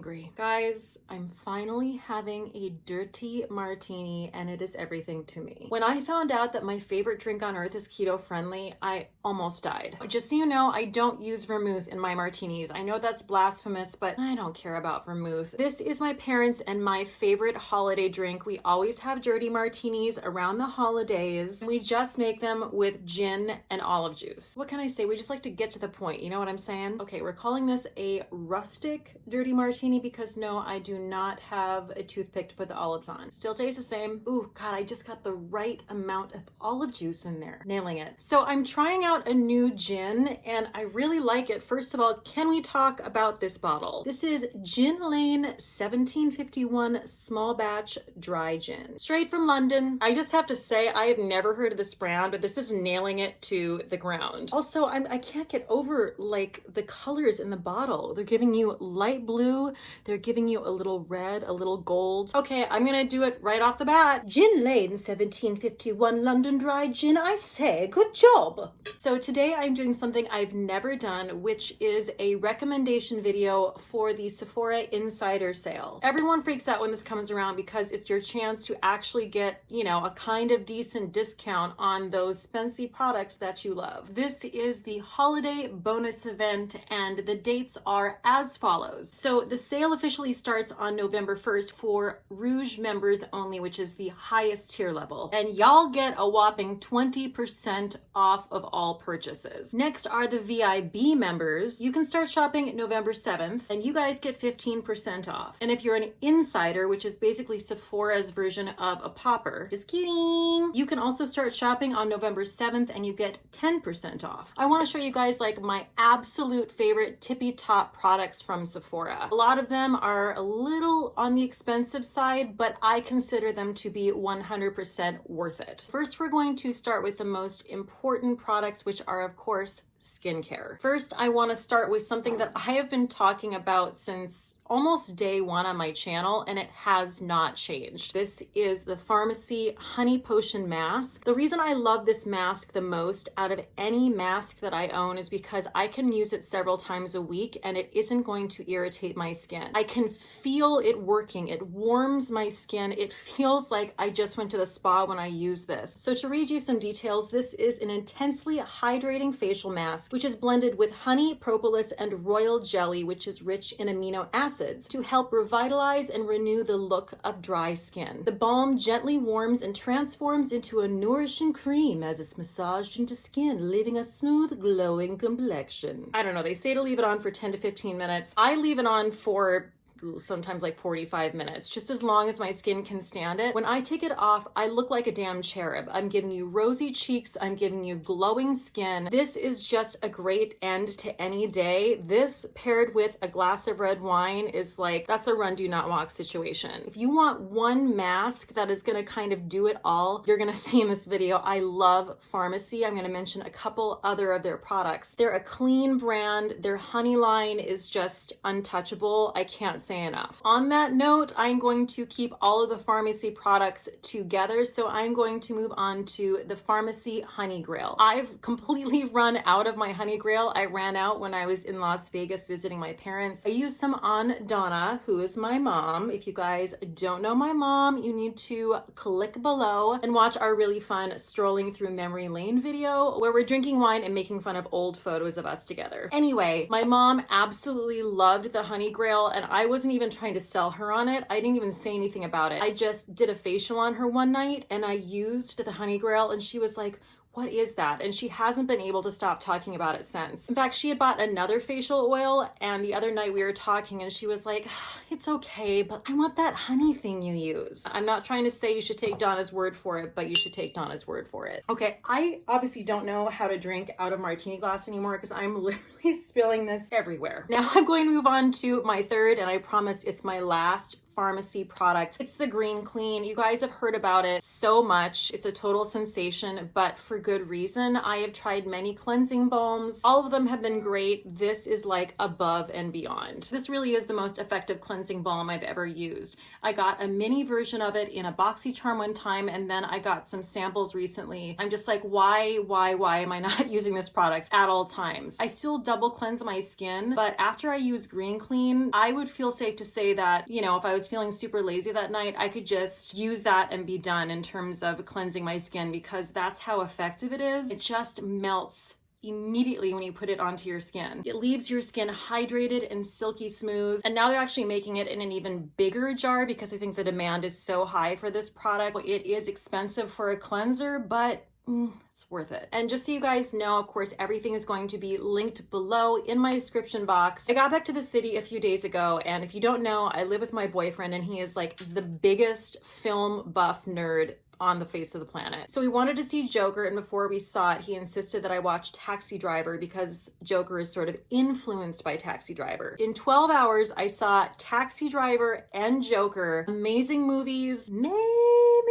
hungry. Guys, I'm finally having a dirty martini and it is everything to me. When I found out that my favorite drink on earth is keto friendly, I almost died. Just so you know, I don't use vermouth in my martinis. I know that's blasphemous, but I don't care about vermouth. This is my parents' and my favorite holiday drink. We always have dirty martinis around the holidays. We just make them with gin and olive juice. What can I say? We just like to get to the point. You know what I'm saying? Okay, we're calling this a rustic dirty martini because no, I do not have a toothpick to put the olives on. Still tastes the same. Ooh, God, I just got the right amount of olive juice in there. Nailing it. So I'm trying out a new gin and I really like it. First of all, can we talk about this bottle? This is Gin Lane 1751 small batch dry gin. Straight from London. I just have to say, I have never heard of this brand, but this is nailing it to the ground. Also, I can't get over like the colors in the bottle. They're giving you light blue, they're giving you a little red, a little gold. Okay, I'm gonna do it right off the bat. Gin Lane 1751 London dry gin, I say, good job. So today I'm doing something I've never done, which is a recommendation video for the Sephora Insider Sale. Everyone freaks out when this comes around because it's your chance to actually get, you know, a kind of decent discount on those Spency products that you love. This is the holiday bonus event and the dates are as follows. So the sale officially starts on November 1st for Rouge members only, which is the highest tier level. And y'all get a whopping 20% off of all purchases. Next are the VIB members. You can start shopping November 7th and you guys get 15% off. And if you're an insider, which is basically Sephora's version of a popper, just kidding, you can also start shopping on November 7th and you get 10% off. I want to show you guys like my absolute favorite tippy top products from Sephora. A lot of them are a little on the expensive side, but I consider them to be 100% worth it. First, we're going to start with the most important products, which are of course skincare. First, I want to start with something that I have been talking about since almost day one on my channel, and it has not changed. This is the Pharmacy Honey Potion Mask. The reason I love this mask the most out of any mask that I own is because I can use it several times a week and it isn't going to irritate my skin. I can feel it working. It warms my skin. It feels like I just went to the spa when I use this. So to read you some details, this is an intensely hydrating facial mask, which is blended with honey, propolis, and royal jelly, which is rich in amino acids to help revitalize and renew the look of dry skin. The balm gently warms and transforms into a nourishing cream as it's massaged into skin, leaving a smooth, glowing complexion. I don't know, they say to leave it on for 10 to 15 minutes. I leave it on for sometimes like 45 minutes, just as long as my skin can stand it. When I take it off, I look like a damn cherub. I'm giving you rosy cheeks. I'm giving you glowing skin. This is just a great end to any day. This paired with a glass of red wine is like, that's a run, do not walk situation. If you want one mask that is gonna kind of do it all, you're gonna see in this video. I love Pharmacy. I'm gonna mention a couple other of their products. They're a clean brand. Their honey line is just untouchable. I can't say enough. On that note, I'm going to keep all of the Pharmacy products together, so I'm going to move on to the Pharmacy Honey Grail. I've completely run out of my Honey Grail. I ran out when I was in Las Vegas visiting my parents. I used some on Donna, who is my mom. If you guys don't know my mom, you need to click below and watch our really fun Strolling Through Memory Lane video where we're drinking wine and making fun of old photos of us together. Anyway, my mom absolutely loved the Honey Grail and I wasn't even trying to sell her on it. I didn't even say anything about it. I just did a facial on her one night and I used the Honey Grail and she was like, what is that? And she hasn't been able to stop talking about it since. In fact, she had bought another facial oil and the other night we were talking and she was like, it's okay, but I want that honey thing you use. I'm not trying to say you should take Donna's word for it, but you should take Donna's word for it. Okay, I obviously don't know how to drink out of martini glass anymore because I'm literally spilling this everywhere. Now I'm going to move on to my third, and I promise it's my last pharmacy product. It's the Green Clean. You guys have heard about it so much. It's a total sensation, but for good reason. I have tried many cleansing balms. All of them have been great. This is like above and beyond. This really is the most effective cleansing balm I've ever used. I got a mini version of it in a BoxyCharm one time, and then I got some samples recently. I'm just like, why am I not using this product at all times? I still double cleanse my skin, but after I use Green Clean, I would feel safe to say that, you know, if I was feeling super lazy that night, I could just use that and be done in terms of cleansing my skin, because that's how effective it is. It just melts immediately when you put it onto your skin. It leaves your skin hydrated and silky smooth. And now they're actually making it in an even bigger jar because I think the demand is so high for this product. It is expensive for a cleanser, but it's worth it. And just so you guys know, of course, everything is going to be linked below in my description box. I got back to the city a few days ago, and if you don't know, I live with my boyfriend, and he is like the biggest film buff nerd on the face of the planet. So we wanted to see Joker, and before we saw it, he insisted that I watch Taxi Driver because Joker is sort of influenced by Taxi Driver. In 12 hours, I saw Taxi Driver and Joker. Amazing movies. Maybe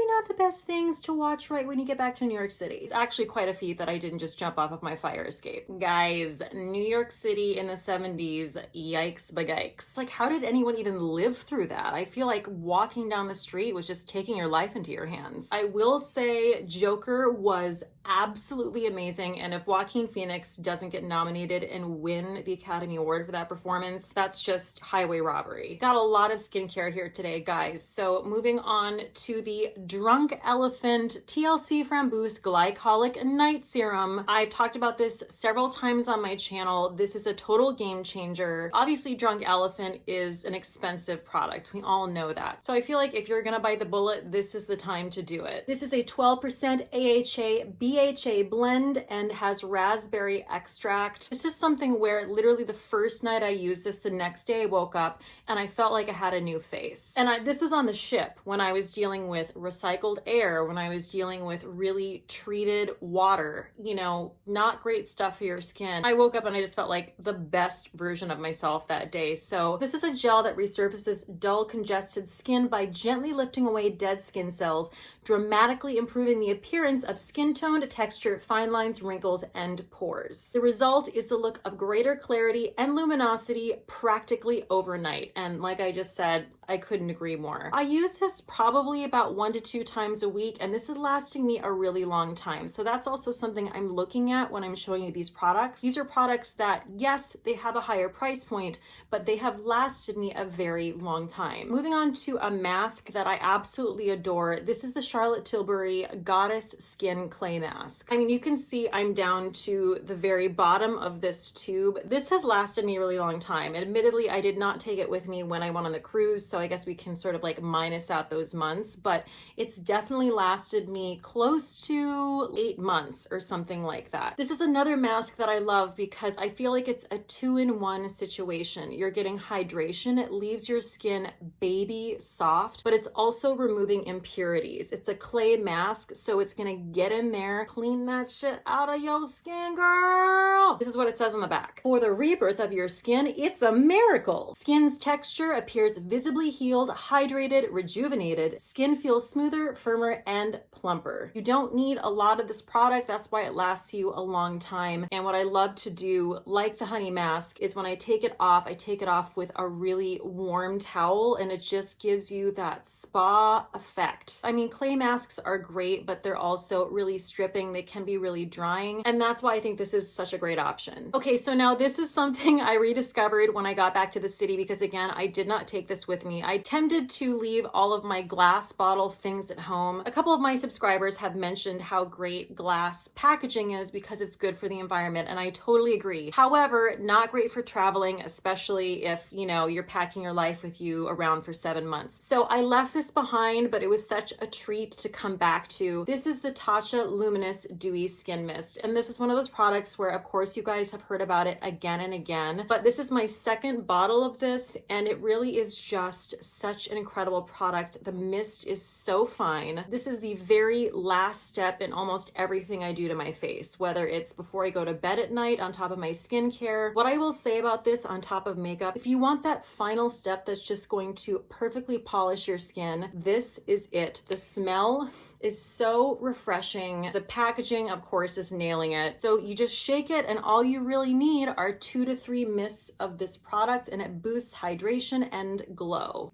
not the best things to watch right when you get back to New York City. It's actually quite a feat that I didn't just jump off of my fire escape. Guys, New York City in the 70s, yikes bagikes. Like, how did anyone even live through that? I feel like walking down the street was just taking your life into your hands. I will say Joker was absolutely amazing, and if Joaquin Phoenix doesn't get nominated and win the Academy Award for that performance, that's just highway robbery. Got a lot of skincare here today, guys. So moving on to the Drunk Elephant TLC Framboos Glycolic Night Serum. I've talked about this several times on my channel. This is a total game changer. Obviously, Drunk Elephant is an expensive product. We all know that. So I feel like if you're gonna bite the bullet, this is the time to do it. This is a 12% AHA BHA blend and has raspberry extract. This is something where literally the first night I used this, the next day I woke up and I felt like I had a new face. And this was on the ship when I was dealing with recycled air, when I was dealing with really treated water, you know, not great stuff for your skin. I woke up and I just felt like the best version of myself that day. So this is a gel that resurfaces dull, congested skin by gently lifting away dead skin cells, dramatically improving the appearance of skin-toned texture, fine lines, wrinkles, and pores. The result is the look of greater clarity and luminosity practically overnight. And like I just said, I couldn't agree more. I use this probably about 1 to 2 times a week, and this is lasting me a really long time. So that's also something I'm looking at when I'm showing you these products. These are products that, yes, they have a higher price point, but they have lasted me a very long time. Moving on to a mask that I absolutely adore. This is the Charlotte Tilbury Goddess Skin Clay Mask. I mean, you can see I'm down to the very bottom of this tube. This has lasted me a really long time. Admittedly, I did not take it with me when I went on the cruise, so I guess we can sort of like minus out those months, but it's definitely lasted me close to 8 months or something like that. This is another mask that I love because I feel like it's a 2-in-1 situation. You're getting hydration, it leaves your skin baby soft, but it's also removing impurities. It's a clay mask, so it's gonna get in there, clean that shit out of your skin, girl. This is what it says on the back. For the rebirth of your skin, it's a miracle. Skin's texture appears visibly healed, hydrated, rejuvenated. Skin feels smoother, firmer, and plumper. You don't need a lot of this product. That's why it lasts you a long time. And what I love to do, like the honey mask, is when I take it off with a really warm towel, and it just gives you that spa effect. I mean, clay masks are great, but they're also really stripping. They can be really drying. And that's why I think this is such a great option. Okay, so now this is something I rediscovered when I got back to the city because again, I did not take this with me. I tended to leave all of my glass bottle things at home. A couple of my subscribers have mentioned how great glass packaging is because it's good for the environment, and I totally agree. However, not great for traveling, especially if, you know, you're packing your life with you around for 7 months. So I left this behind, but it was such a treat treat to come back to. This is the Tatcha Luminous Dewy Skin Mist. And this is one of those products where, of course, you guys have heard about it again and again. But this is my second bottle of this, and it really is just such an incredible product. The mist is so fine. This is the very last step in almost everything I do to my face, whether it's before I go to bed at night on top of my skincare. What I will say about this on top of makeup, if you want that final step that's just going to perfectly polish your skin, this is it. The smell is so refreshing. The packaging, of course, is nailing it. So you just shake it, and all you really need are 2 to 3 mists of this product, and it boosts hydration and glow.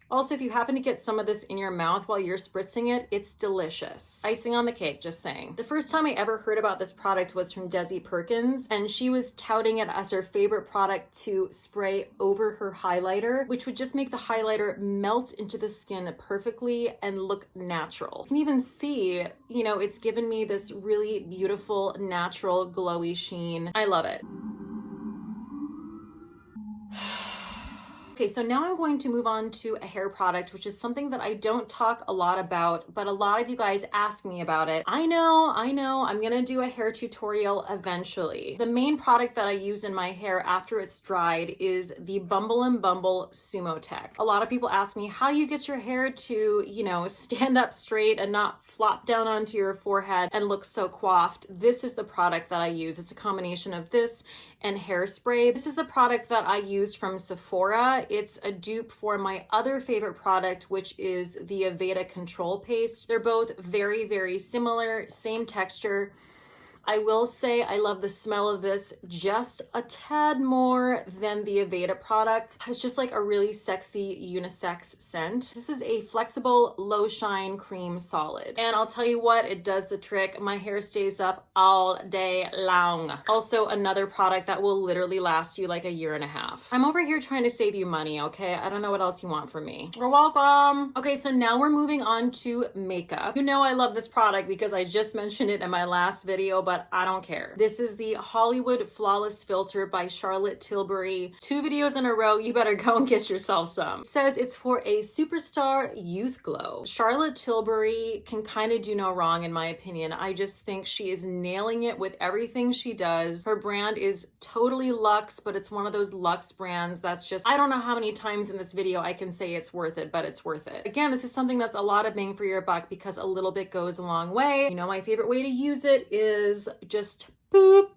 Also, if you happen to get some of this in your mouth while you're spritzing it, it's delicious. Icing on the cake, just saying. The first time I ever heard about this product was from Desi Perkins, and she was touting it as her favorite product to spray over her highlighter, which would just make the highlighter melt into the skin perfectly and look natural. You can even see, you know, it's given me this really beautiful, natural, glowy sheen. I love it. Okay, so now I'm going to move on to a hair product, which is something that I don't talk a lot about, but a lot of you guys ask me about it. I know, I'm gonna do a hair tutorial eventually. The main product that I use in my hair after it's dried is the Bumble and Bumble Sumo Tech. A lot of people ask me how you get your hair to, you know, stand up straight and not flop down onto your forehead and look so coiffed. This is the product that I use. It's a combination of this and hairspray. This is the product that I used from Sephora. It's a dupe for my other favorite product, which is the Aveda Control Paste. They're both very, very similar, same texture. I will say I love the smell of this just a tad more than the Aveda product. It's just like a really sexy unisex scent. This is a flexible low shine cream solid. And I'll tell you what, it does the trick. My hair stays up all day long. Also another product that will literally last you like a year and a half. I'm over here trying to save you money, okay? I don't know what else you want from me. You're welcome. Okay, so now we're moving on to makeup. You know I love this product because I just mentioned it in my last video, but I don't care. This is the Hollywood Flawless Filter by Charlotte Tilbury. 2 videos in a row, you better go and get yourself some. It says it's for a superstar youth glow. Charlotte Tilbury can kind of do no wrong in my opinion. I just think she is nailing it with everything she does. Her brand is totally luxe, but it's one of those luxe brands that's just, I don't know how many times in this video I can say it's worth it, but it's worth it. Again, this is something that's a lot of bang for your buck because a little bit goes a long way. You know, my favorite way to use it is just boop,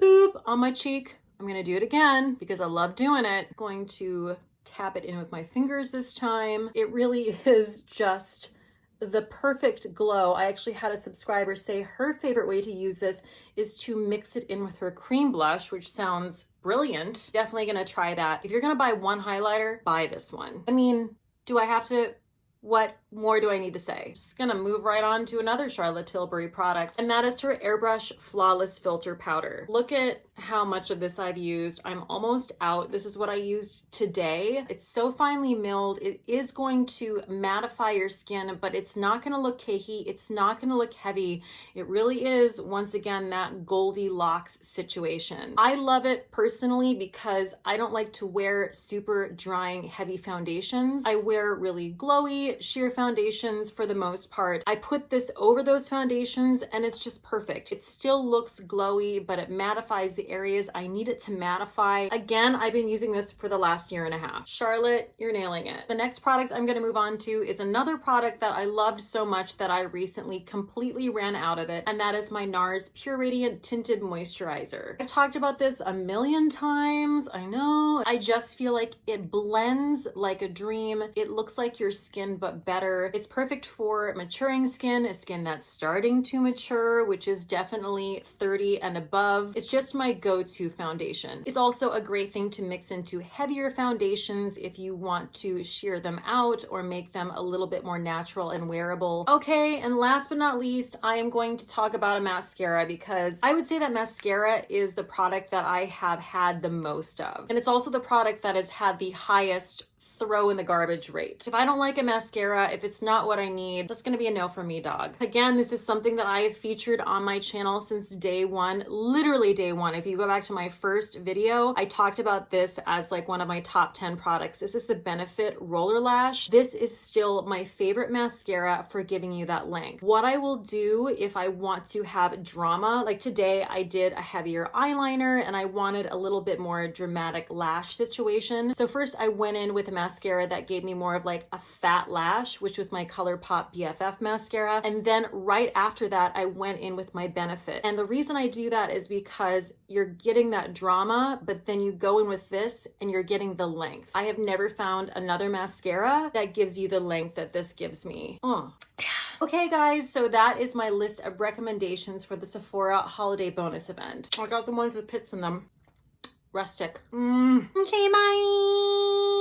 boop on my cheek. I'm gonna do it again because I love doing it. Going to tap it in with my fingers this time. It really is just the perfect glow. I actually had a subscriber say her favorite way to use this is to mix it in with her cream blush, which sounds brilliant. Definitely gonna try that. If you're gonna buy one highlighter, buy this one. I mean, do I have to? What more do I need to say? Just gonna move right on to another Charlotte Tilbury product, and that is her Airbrush Flawless Filter Powder. Look at how much of this I've used. I'm almost out. This is what I used today. It's so finely milled. It is going to mattify your skin, but it's not gonna look cakey. It's not gonna look heavy. It really is, once again, that Goldilocks situation. I love it personally because I don't like to wear super drying, heavy foundations. I wear really glowy, sheer foundations for the most part. I put this over those foundations and it's just perfect. It still looks glowy, but it mattifies the areas I need it to mattify. Again, I've been using this for the last year and a half. Charlotte, you're nailing it. The next product I'm going to move on to is another product that I loved so much that I recently completely ran out of it, and that is my NARS Pure Radiant Tinted Moisturizer. I've talked about this a million times. I know. I just feel like it blends like a dream. It looks like your skin, but better. It's perfect for maturing skin, a skin that's starting to mature, which is definitely 30 and above. It's just my go-to foundation. It's also a great thing to mix into heavier foundations if you want to sheer them out or make them a little bit more natural and wearable. Okay, and last but not least, I am going to talk about a mascara because I would say that mascara is the product that I have had the most of. And it's also the product that has had the highest throw in the garbage rate. If I don't like a mascara, if it's not what I need, that's gonna be a no for me, dog. Again, this is something that I have featured on my channel since day one, literally day one. If you go back to my first video, I talked about this as like one of my top 10 products. This is the Benefit Roller Lash. This is still my favorite mascara for giving you that length. What I will do if I want to have drama, like today I did a heavier eyeliner and I wanted a little bit more dramatic lash situation. So first I went in with a mascara that gave me more of like a fat lash, which was my ColourPop BFF mascara. And then right after that, I went in with my Benefit. And the reason I do that is because you're getting that drama, but then you go in with this and you're getting the length. I have never found another mascara that gives you the length that this gives me. Okay guys, so that is my list of recommendations for the Sephora holiday bonus event. I got the ones with pits in them. Rustic. Okay, bye.